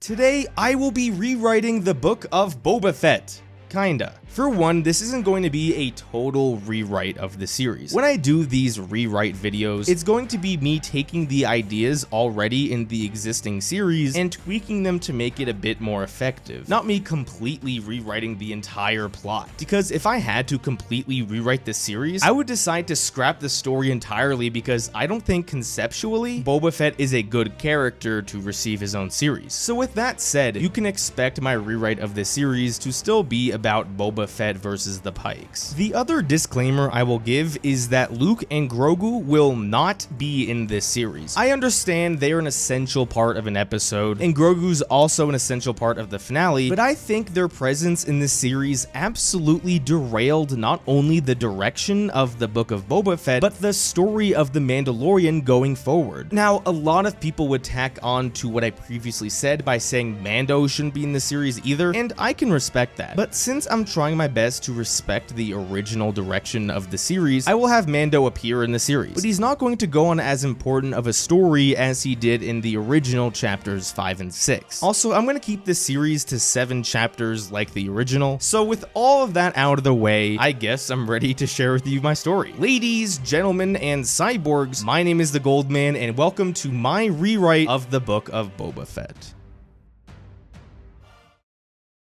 Today, I will be rewriting the Book of Boba Fett. Kinda. For one, this isn't going to be a total rewrite of the series. When I do these rewrite videos, it's going to be me taking the ideas already in the existing series and tweaking them to make it a bit more effective, not me completely rewriting the entire plot. Because if I had to completely rewrite the series, I would decide to scrap the story entirely because I don't think conceptually Boba Fett is a good character to receive his own series. So with that said, you can expect my rewrite of this series to still be about Boba Fett versus the Pikes. The other disclaimer I will give is that Luke and Grogu will not be in this series. I understand they are an essential part of an episode, and Grogu's also an essential part of the finale, but I think their presence in this series absolutely derailed not only the direction of the Book of Boba Fett, but the story of the Mandalorian going forward. Now, a lot of people would tack on to what I previously said by saying Mando shouldn't be in the series either, and I can respect that. But since I'm trying my best to respect the original direction of the series, I will have Mando appear in the series, but he's not going to go on as important of a story as he did in the original chapters 5 and 6. Also, I'm going to keep this series to 7 chapters like the original, so with all of that out of the way, I guess I'm ready to share with you my story. Ladies, gentlemen, and cyborgs, my name is the Goldman, and welcome to my rewrite of the Book of Boba Fett.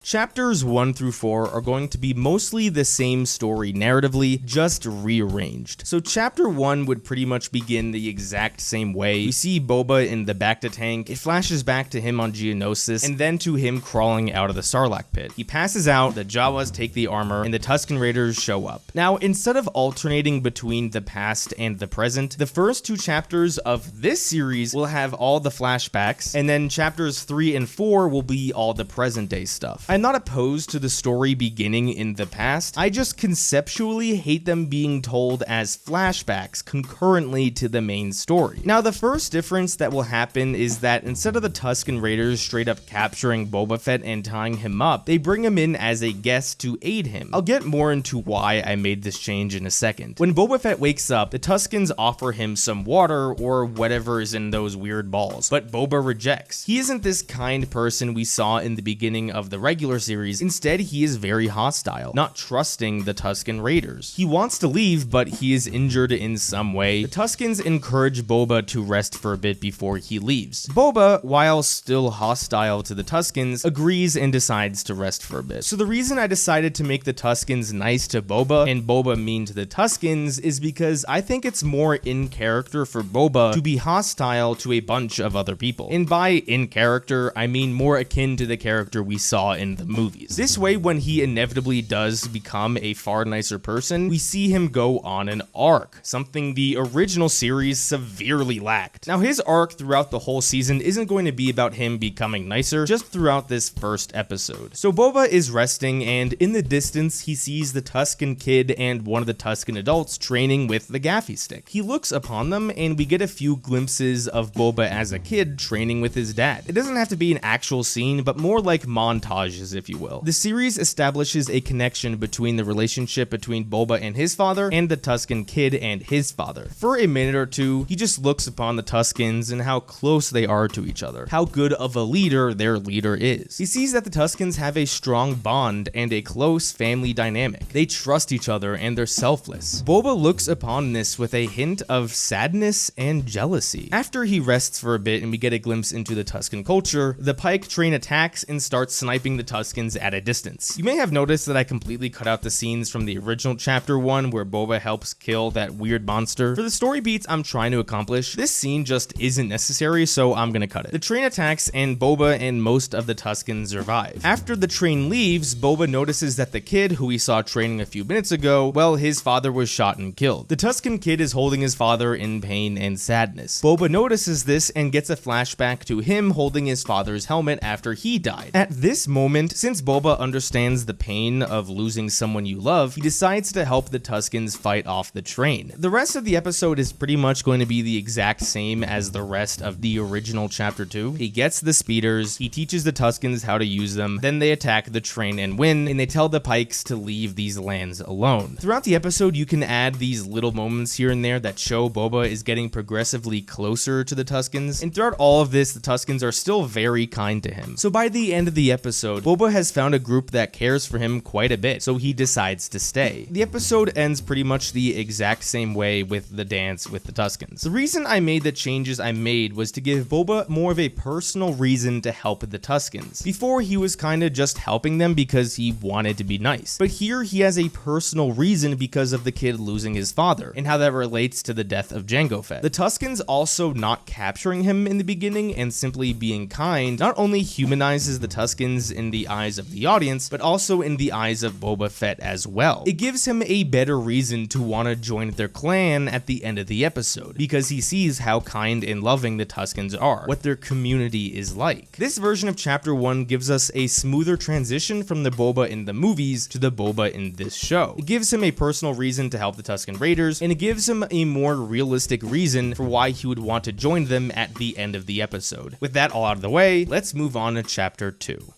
Chapters 1 through 4 are going to be mostly the same story narratively, just rearranged. So chapter 1 would pretty much begin the exact same way. We see Boba in the bacta tank, it flashes back to him on Geonosis, and then to him crawling out of the sarlacc pit. He passes out, the Jawas take the armor, and the Tusken Raiders show up. Now, instead of alternating between the past and the present, the first 2 chapters of this series will have all the flashbacks, and then chapters 3 and 4 will be all the present day stuff. I'm not opposed to the story beginning in the past, I just conceptually hate them being told as flashbacks concurrently to the main story. Now, the first difference that will happen is that instead of the Tusken Raiders straight up capturing Boba Fett and tying him up, they bring him in as a guest to aid him. I'll get more into why I made this change in a second. When Boba Fett wakes up, the Tuskens offer him some water or whatever is in those weird balls, but Boba rejects. He isn't this kind person we saw in the beginning of the regular series. Instead, he is very hostile, not trusting the Tusken Raiders. He wants to leave, but he is injured in some way. The Tuskens encourage Boba to rest for a bit before he leaves. Boba, while still hostile to the Tuskens, agrees and decides to rest for a bit. So the reason I decided to make the Tuskens nice to Boba and Boba mean to the Tuskens is because I think it's more in character for Boba to be hostile to a bunch of other people. And by in character, I mean more akin to the character we saw in the movies. This way, when he inevitably does become a far nicer person, we see him go on an arc, something the original series severely lacked. Now, his arc throughout the whole season isn't going to be about him becoming nicer, just throughout this first episode. So Boba is resting, and in the distance, he sees the Tusken kid and one of the Tusken adults training with the gaffy stick. He looks upon them, and we get a few glimpses of Boba as a kid training with his dad. It doesn't have to be an actual scene, but more like montages, if you will. The series establishes a connection between the relationship between Boba and his father and the Tusken kid and his father. For a minute or two, he just looks upon the Tuskens and how close they are to each other, how good of a leader their leader is. He sees that the Tuskens have a strong bond and a close family dynamic. They trust each other and they're selfless. Boba looks upon this with a hint of sadness and jealousy. After he rests for a bit and we get a glimpse into the Tusken culture, the Pike train attacks and starts sniping the Tuskens at a distance. You may have noticed that I completely cut out the scenes from the original chapter 1 where Boba helps kill that weird monster. For the story beats I'm trying to accomplish, this scene just isn't necessary, so I'm gonna cut it. The train attacks and Boba and most of the Tuskens survive. After the train leaves, Boba notices that the kid who we saw training a few minutes ago, well, his father was shot and killed. The Tusken kid is holding his father in pain and sadness. Boba notices this and gets a flashback to him holding his father's helmet after he died. At this moment, moment, since Boba understands the pain of losing someone you love, he decides to help the Tuskens fight off the train. The rest of the episode is pretty much going to be the exact same as the rest of the original chapter 2. He gets the speeders, he teaches the Tuskens how to use them, then they attack the train and win, and they tell the Pikes to leave these lands alone. Throughout the episode, you can add these little moments here and there that show Boba is getting progressively closer to the Tuskens, and throughout all of this, the Tuskens are still very kind to him. So by the end of the episode, Boba has found a group that cares for him quite a bit, so he decides to stay. The episode ends pretty much the exact same way with the dance with the Tuskens. The reason I made the changes I made was to give Boba more of a personal reason to help the Tuskens. Before, he was kinda just helping them because he wanted to be nice, but here he has a personal reason because of the kid losing his father, and how that relates to the death of Jango Fett. The Tuskens also not capturing him in the beginning and simply being kind not only humanizes the Tuskens in the eyes of the audience, but also in the eyes of Boba Fett as well. It gives him a better reason to want to join their clan at the end of the episode, because he sees how kind and loving the Tuskens are, what their community is like. This version of chapter 1 gives us a smoother transition from the Boba in the movies to the Boba in this show. It gives him a personal reason to help the Tusken Raiders, and it gives him a more realistic reason for why he would want to join them at the end of the episode. With that all out of the way, let's move on to chapter 2.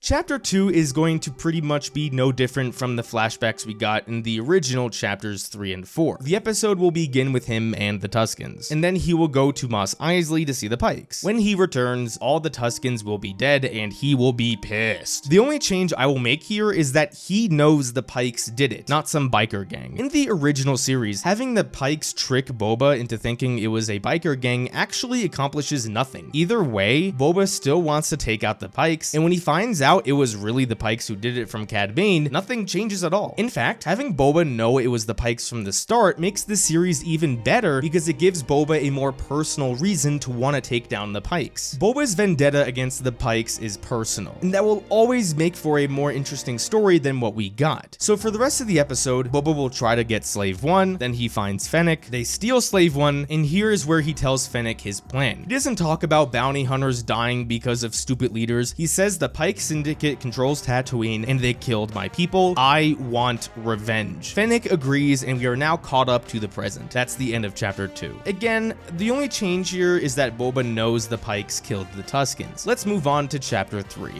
Chapter 2 is going to pretty much be no different from the flashbacks we got in the original chapters 3 and 4. The episode will begin with him and the Tuskens, and then he will go to Mos Eisley to see the Pikes. When he returns, all the Tuskens will be dead and he will be pissed. The only change I will make here is that he knows the Pikes did it, not some biker gang. In the original series, having the Pikes trick Boba into thinking it was a biker gang actually accomplishes nothing. Either way, Boba still wants to take out the Pikes, and when he finds out it was really the Pikes who did it from Cad Bane, nothing changes at all. In fact, having Boba know it was the Pikes from the start makes the series even better because it gives Boba a more personal reason to want to take down the Pikes. Boba's vendetta against the Pikes is personal, and that will always make for a more interesting story than what we got. So for the rest of the episode, Boba will try to get Slave 1, then he finds Fennec, they steal Slave 1, and here is where he tells Fennec his plan. He doesn't talk about bounty hunters dying because of stupid leaders. He says the Pike Syndicate controls Tatooine and they killed my people. I want revenge. Fennec agrees, and we are now caught up to the present. That's the end of chapter 2. Again, the only change here is that Boba knows the Pikes killed the Tuskens. Let's move on to chapter 3.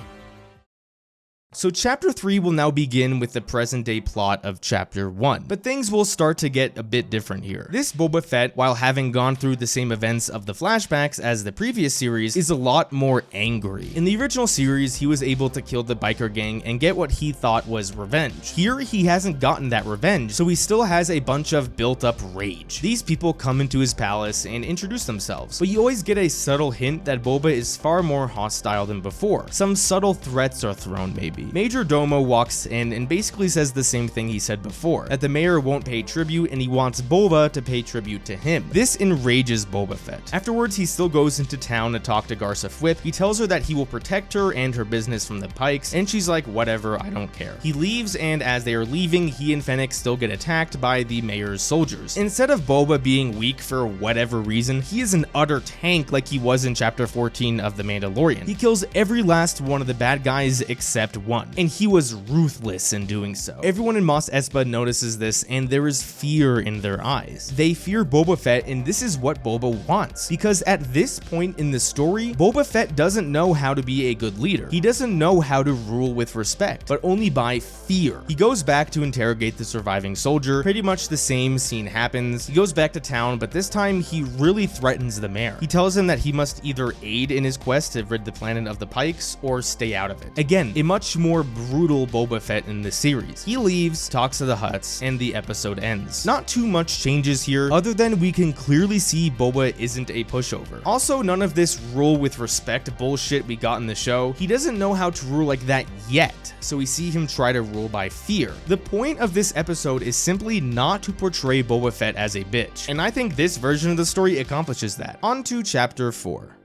So chapter 3 will now begin with the present day plot of chapter 1, but things will start to get a bit different here. This Boba Fett, while having gone through the same events of the flashbacks as the previous series, is a lot more angry. In the original series, he was able to kill the biker gang and get what he thought was revenge. Here, he hasn't gotten that revenge, so he still has a bunch of built up rage. These people come into his palace and introduce themselves, but you always get a subtle hint that Boba is far more hostile than before. Some subtle threats are thrown maybe. Major Domo walks in and basically says the same thing he said before, that the mayor won't pay tribute and he wants Boba to pay tribute to him. This enrages Boba Fett. Afterwards, he still goes into town to talk to Garsa Fwip. He tells her that he will protect her and her business from the Pikes, and she's like, whatever, I don't care. He leaves, and as they are leaving, he and Fennec still get attacked by the mayor's soldiers. Instead of Boba being weak for whatever reason, he is an utter tank like he was in chapter 14 of The Mandalorian. He kills every last one of the bad guys except one, and he was ruthless in doing so. Everyone in Mos Espa notices this, and there is fear in their eyes. They fear Boba Fett, and this is what Boba wants, because at this point in the story, Boba Fett doesn't know how to be a good leader. He doesn't know how to rule with respect, but only by fear. He goes back to interrogate the surviving soldier. Pretty much the same scene happens. He goes back to town, but this time he really threatens the mayor. He tells him that he must either aid in his quest to rid the planet of the Pikes or stay out of it. Again, a much more brutal Boba Fett in the series. He leaves, talks to the Hutts, and the episode ends. Not too much changes here, other than we can clearly see Boba isn't a pushover. Also, none of this rule with respect bullshit we got in the show. He doesn't know how to rule like that yet, so we see him try to rule by fear. The point of this episode is simply not to portray Boba Fett as a bitch, and I think this version of the story accomplishes that. On to chapter 4.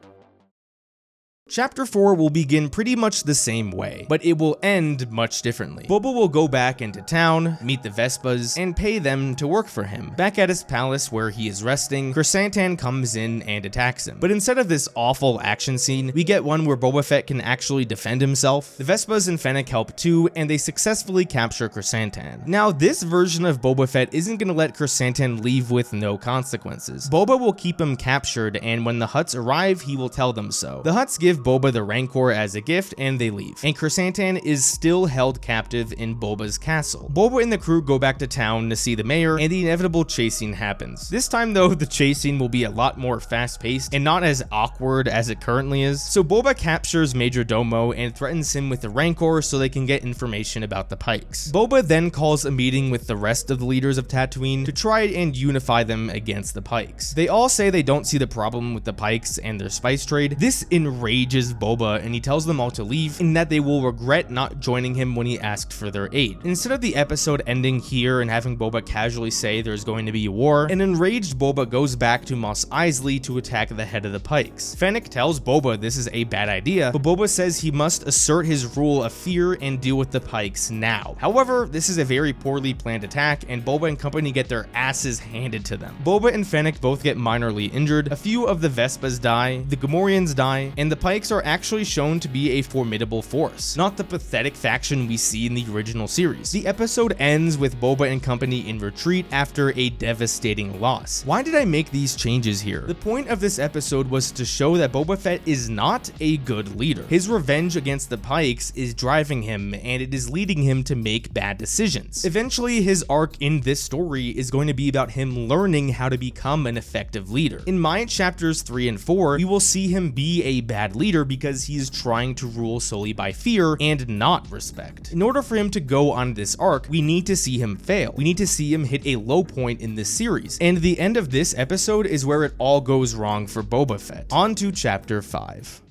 Chapter 4 will begin pretty much the same way, but it will end much differently. Boba will go back into town, meet the Vespas, and pay them to work for him. Back at his palace where he is resting, Chrysanthemum comes in and attacks him. But instead of this awful action scene, we get one where Boba Fett can actually defend himself. The Vespas and Fennec help too, and they successfully capture Chrysanthemum. Now, this version of Boba Fett isn't gonna let Chrysanthemum leave with no consequences. Boba will keep him captured, and when the Hutts arrive, he will tell them so. The Hutts give Boba the Rancor as a gift, and they leave. And Chrysanthemum is still held captive in Boba's castle. Boba and the crew go back to town to see the mayor, and the inevitable chase scene happens. This time though, the chase scene will be a lot more fast-paced and not as awkward as it currently is. So Boba captures Major Domo and threatens him with the Rancor so they can get information about the Pikes. Boba then calls a meeting with the rest of the leaders of Tatooine to try and unify them against the Pikes. They all say they don't see the problem with the Pikes and their spice trade. This enrages Boba, and he tells them all to leave and that they will regret not joining him when he asked for their aid. Instead of the episode ending here and having Boba casually say there's going to be a war, an enraged Boba goes back to Mos Eisley to attack the head of the Pikes. Fennec tells Boba this is a bad idea, but Boba says he must assert his rule of fear and deal with the Pikes now. However, this is a very poorly planned attack, and Boba and company get their asses handed to them. Boba and Fennec both get minorly injured, a few of the Vespas die, the Gamorreans die, and the Pikes are actually shown to be a formidable force, not the pathetic faction we see in the original series. The episode ends with Boba and company in retreat after a devastating loss. Why did I make these changes here? The point of this episode was to show that Boba Fett is not a good leader. His revenge against the Pikes is driving him, and it is leading him to make bad decisions. Eventually, his arc in this story is going to be about him learning how to become an effective leader. In my chapters 3 and 4, we will see him be a bad leader because he is trying to rule solely by fear and not respect. In order for him to go on this arc, we need to see him fail. We need to see him hit a low point in this series, and the end of this episode is where it all goes wrong for Boba Fett. On to chapter 5.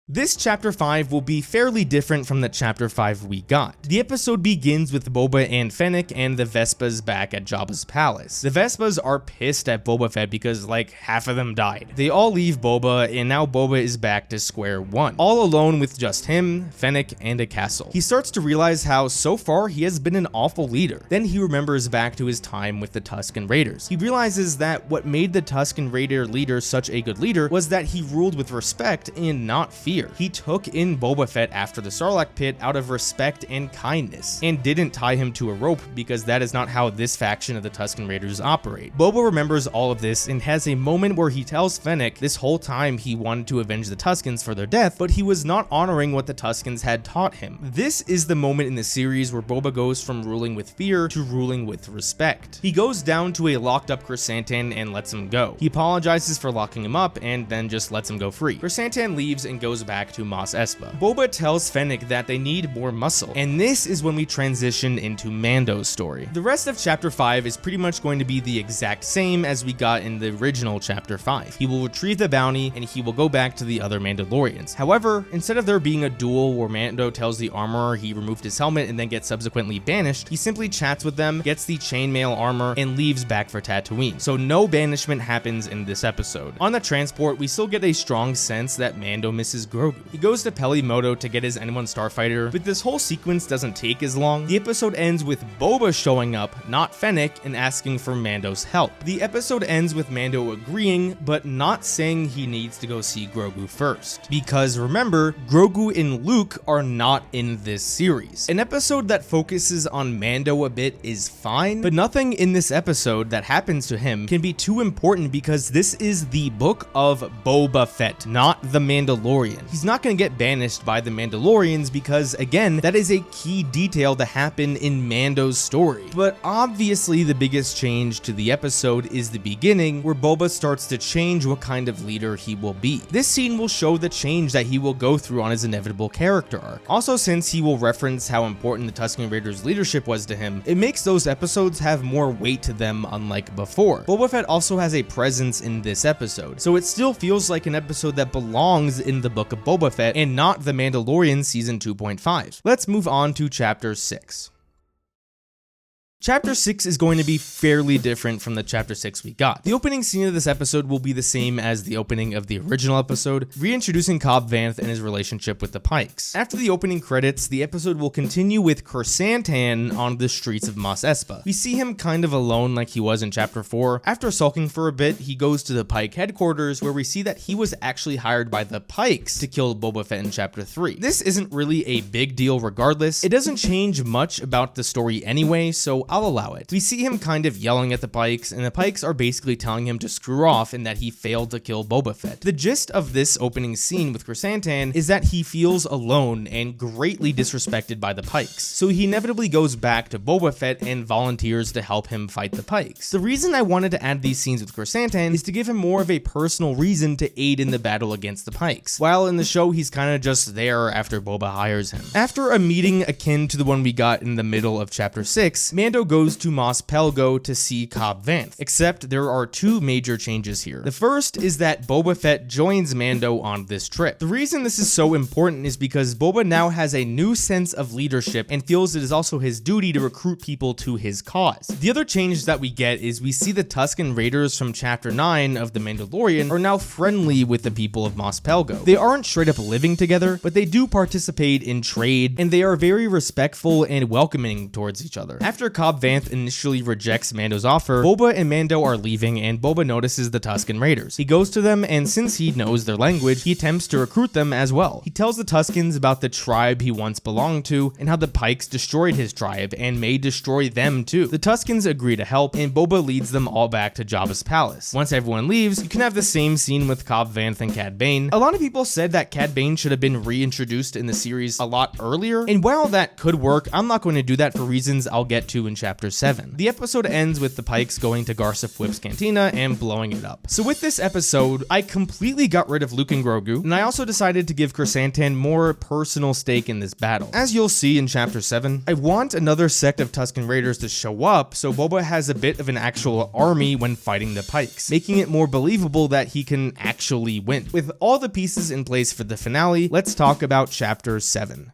This chapter 5 will be fairly different from the chapter 5 we got. The episode begins with Boba and Fennec and the Vespas back at Jabba's palace. The Vespas are pissed at Boba Fett because like half of them died. They all leave Boba, and now Boba is back to square one, all alone with just him, Fennec, and a castle. He starts to realize how so far he has been an awful leader. Then he remembers back to his time with the Tusken Raiders. He realizes that what made the Tusken Raider leader such a good leader was that he ruled with respect and not fear. He took in Boba Fett after the Sarlacc pit out of respect and kindness, and didn't tie him to a rope because that is not how this faction of the Tusken Raiders operate. Boba remembers all of this and has a moment where he tells Fennec this whole time he wanted to avenge the Tuskens for their death, but he was not honoring what the Tuskens had taught him. This is the moment in the series where Boba goes from ruling with fear to ruling with respect. He goes down to a locked up Chrysanthemum and lets him go. He apologizes for locking him up and then just lets him go free. Chrysanthemum leaves and goes back to Mos Espa. Boba tells Fennec that they need more muscle, and this is when we transition into Mando's story. The rest of chapter 5 is pretty much going to be the exact same as we got in the original chapter 5. He will retrieve the bounty and he will go back to the other Mandalorians. However, instead of there being a duel where Mando tells the armorer he removed his helmet and then gets subsequently banished, he simply chats with them, gets the chainmail armor, and leaves back for Tatooine. So no banishment happens in this episode. On the transport, we still get a strong sense that Mando misses Grogu. He goes to Pelimoto to get his N1 starfighter, but this whole sequence doesn't take as long. The episode ends with Boba showing up, not Fennec, and asking for Mando's help. The episode ends with Mando agreeing, but not saying he needs to go see Grogu first. Because remember, Grogu and Luke are not in this series. An episode that focuses on Mando a bit is fine, but nothing in this episode that happens to him can be too important because this is the Book of Boba Fett, not the Mandalorian. He's not going to get banished by the Mandalorians because, again, that is a key detail to happen in Mando's story. But obviously the biggest change to the episode is the beginning, where Boba starts to change what kind of leader he will be. This scene will show the change that he will go through on his inevitable character arc. Also, since he will reference how important the Tusken Raiders' leadership was to him, it makes those episodes have more weight to them unlike before. Boba Fett also has a presence in this episode, so it still feels like an episode that belongs in the Book of Boba Fett and not The Mandalorian Season 2.5. Let's move on to Chapter 6. Chapter 6 is going to be fairly different from the Chapter 6 we got. The opening scene of this episode will be the same as the opening of the original episode, reintroducing Cobb Vanth and his relationship with the Pikes. After the opening credits, the episode will continue with Chrysantan on the streets of Mos Espa. We see him kind of alone like he was in Chapter 4. After sulking for a bit, he goes to the Pike headquarters where we see that he was actually hired by the Pikes to kill Boba Fett in Chapter 3. This isn't really a big deal regardless. It doesn't change much about the story anyway, so I'll allow it. We see him kind of yelling at the Pikes, and the Pikes are basically telling him to screw off and that he failed to kill Boba Fett. The gist of this opening scene with Chrysantan is that he feels alone and greatly disrespected by the Pikes, so he inevitably goes back to Boba Fett and volunteers to help him fight the Pikes. The reason I wanted to add these scenes with Chrysantan is to give him more of a personal reason to aid in the battle against the Pikes, while in the show he's kind of just there after Boba hires him. After a meeting akin to the one we got in the middle of Chapter 6, Mando goes to Mos Pelgo to see Cobb Vanth, except there are two major changes here. The first is that Boba Fett joins Mando on this trip. The reason this is so important is because Boba now has a new sense of leadership and feels it is also his duty to recruit people to his cause. The other change that we get is we see the Tusken Raiders from Chapter 9 of The Mandalorian are now friendly with the people of Mos Pelgo. They aren't straight up living together, but they do participate in trade, and they are very respectful and welcoming towards each other. After Cobb Vanth initially rejects Mando's offer, Boba and Mando are leaving, and Boba notices the Tusken Raiders. He goes to them, and since he knows their language, he attempts to recruit them as well. He tells the Tuskens about the tribe he once belonged to, and how the Pikes destroyed his tribe, and may destroy them too. The Tuskens agree to help, and Boba leads them all back to Jabba's palace. Once everyone leaves, you can have the same scene with Cobb Vanth and Cad Bane. A lot of people said that Cad Bane should have been reintroduced in the series a lot earlier, and while that could work, I'm not going to do that for reasons I'll get to in Chapter 7. The episode ends with the Pikes going to Garsa Fwip's cantina and blowing it up. So with this episode, I completely got rid of Luke and Grogu, and I also decided to give Chrysantan more personal stake in this battle. As you'll see in Chapter 7, I want another sect of Tusken Raiders to show up so Boba has a bit of an actual army when fighting the Pikes, making it more believable that he can actually win. With all the pieces in place for the finale, let's talk about Chapter 7.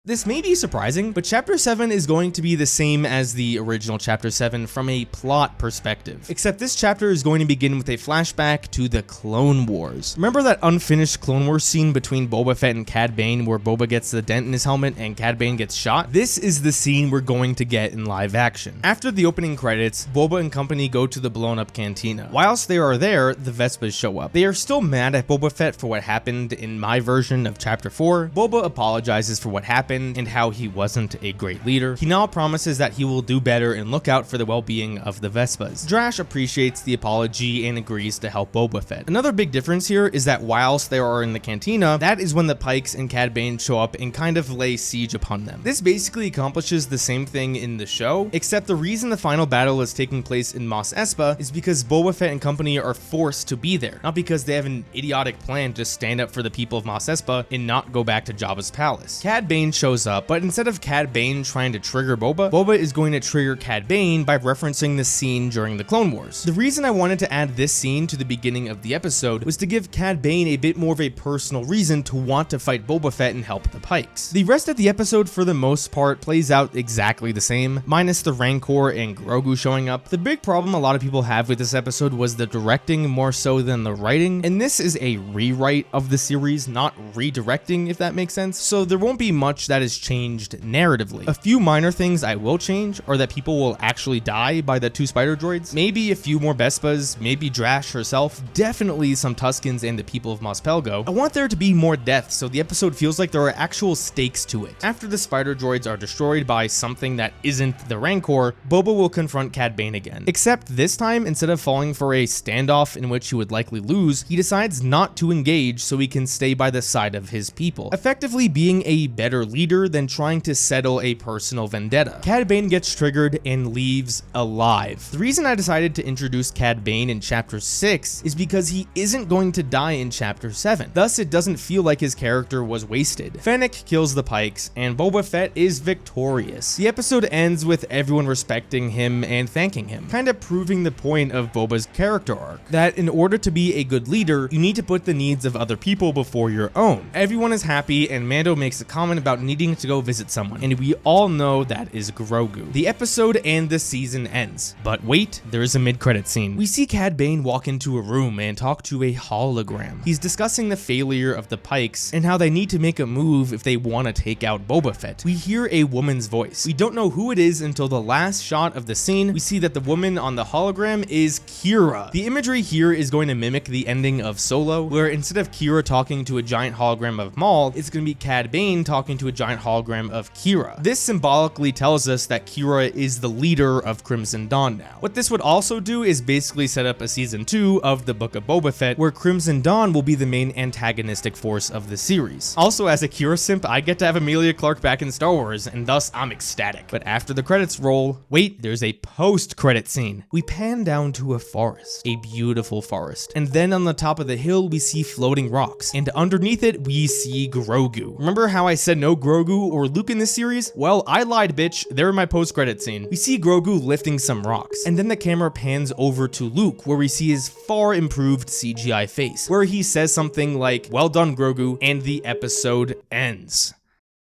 This may be surprising, but Chapter 7 is going to be the same as the original Chapter 7 from a plot perspective, except this chapter is going to begin with a flashback to the Clone Wars. Remember that unfinished Clone Wars scene between Boba Fett and Cad Bane where Boba gets the dent in his helmet and Cad Bane gets shot? This is the scene we're going to get in live action. After the opening credits, Boba and company go to the blown up cantina. Whilst they are there, the Vespas show up. They are still mad at Boba Fett for what happened in my version of Chapter 4. Boba apologizes for what happened and how he wasn't a great leader. He now promises that he will do better and look out for the well-being of the Vespas. Drash appreciates the apology and agrees to help Boba Fett. Another big difference here is that whilst they are in the cantina, that is when the Pikes and Cad Bane show up and kind of lay siege upon them. This basically accomplishes the same thing in the show, except the reason the final battle is taking place in Mos Espa is because Boba Fett and company are forced to be there, not because they have an idiotic plan to stand up for the people of Mos Espa and not go back to Jabba's palace. Cad Bane shows up, but instead of Cad Bane trying to trigger Boba, Boba is going to trigger Cad Bane by referencing the scene during the Clone Wars. The reason I wanted to add this scene to the beginning of the episode was to give Cad Bane a bit more of a personal reason to want to fight Boba Fett and help the Pikes. The rest of the episode, for the most part, plays out exactly the same, minus the Rancor and Grogu showing up. The big problem a lot of people have with this episode was the directing more so than the writing, and this is a rewrite of the series, not redirecting, if that makes sense, so there won't be much that is changed narratively. A few minor things I will change are that people will actually die by the two spider droids, maybe a few more Vespas, maybe Drash herself, definitely some Tuskens and the people of Mos Pelgo. I want there to be more death so the episode feels like there are actual stakes to it. After the spider droids are destroyed by something that isn't the Rancor, Boba will confront Cad Bane again. Except this time, instead of falling for a standoff in which he would likely lose, he decides not to engage so he can stay by the side of his people, effectively being a better leader than trying to settle a personal vendetta. Cad Bane gets triggered and leaves alive. The reason I decided to introduce Cad Bane in Chapter 6 is because he isn't going to die in Chapter 7. Thus, it doesn't feel like his character was wasted. Fennec kills the Pikes, and Boba Fett is victorious. The episode ends with everyone respecting him and thanking him, kind of proving the point of Boba's character arc, that in order to be a good leader, you need to put the needs of other people before your own. Everyone is happy, and Mando makes a comment about needing to go visit someone, and we all know that is Grogu. The episode and the season ends, but wait, there is a mid-credit scene. We see Cad Bane walk into a room and talk to a hologram. He's discussing the failure of the Pikes and how they need to make a move if they want to take out Boba Fett. We hear a woman's voice. We don't know who it is until the last shot of the scene. We see that the woman on the hologram is Kira. The imagery here is going to mimic the ending of Solo, where instead of Kira talking to a giant hologram of Maul, it's going to be Cad Bane talking to a giant hologram of Kira. This symbolically tells us that Kira is the leader of Crimson Dawn now. What this would also do is basically set up a season 2 of the Book of Boba Fett, where Crimson Dawn will be the main antagonistic force of the series. Also, as a Kira simp, I get to have Emilia Clarke back in Star Wars, and thus I'm ecstatic. But after the credits roll, wait, there's a post-credit scene. We pan down to a forest, a beautiful forest, and then on the top of the hill we see floating rocks, and underneath it we see Grogu. Remember how I said no Grogu or Luke in this series? Well, I lied, bitch. They're in my post-credit scene. We see Grogu lifting some rocks, and then the camera pans over to Luke, where we see his far improved CGI face, where he says something like, "Well done, Grogu," and the episode ends.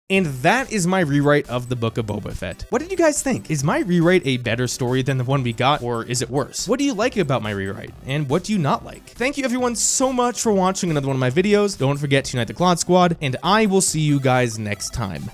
And that is my rewrite of the Book of Boba Fett. What did you guys think? Is my rewrite a better story than the one we got, or is it worse? What do you like about my rewrite, and what do you not like? Thank you everyone so much for watching another one of my videos. Don't forget to unite the Clod Squad, and I will see you guys next time.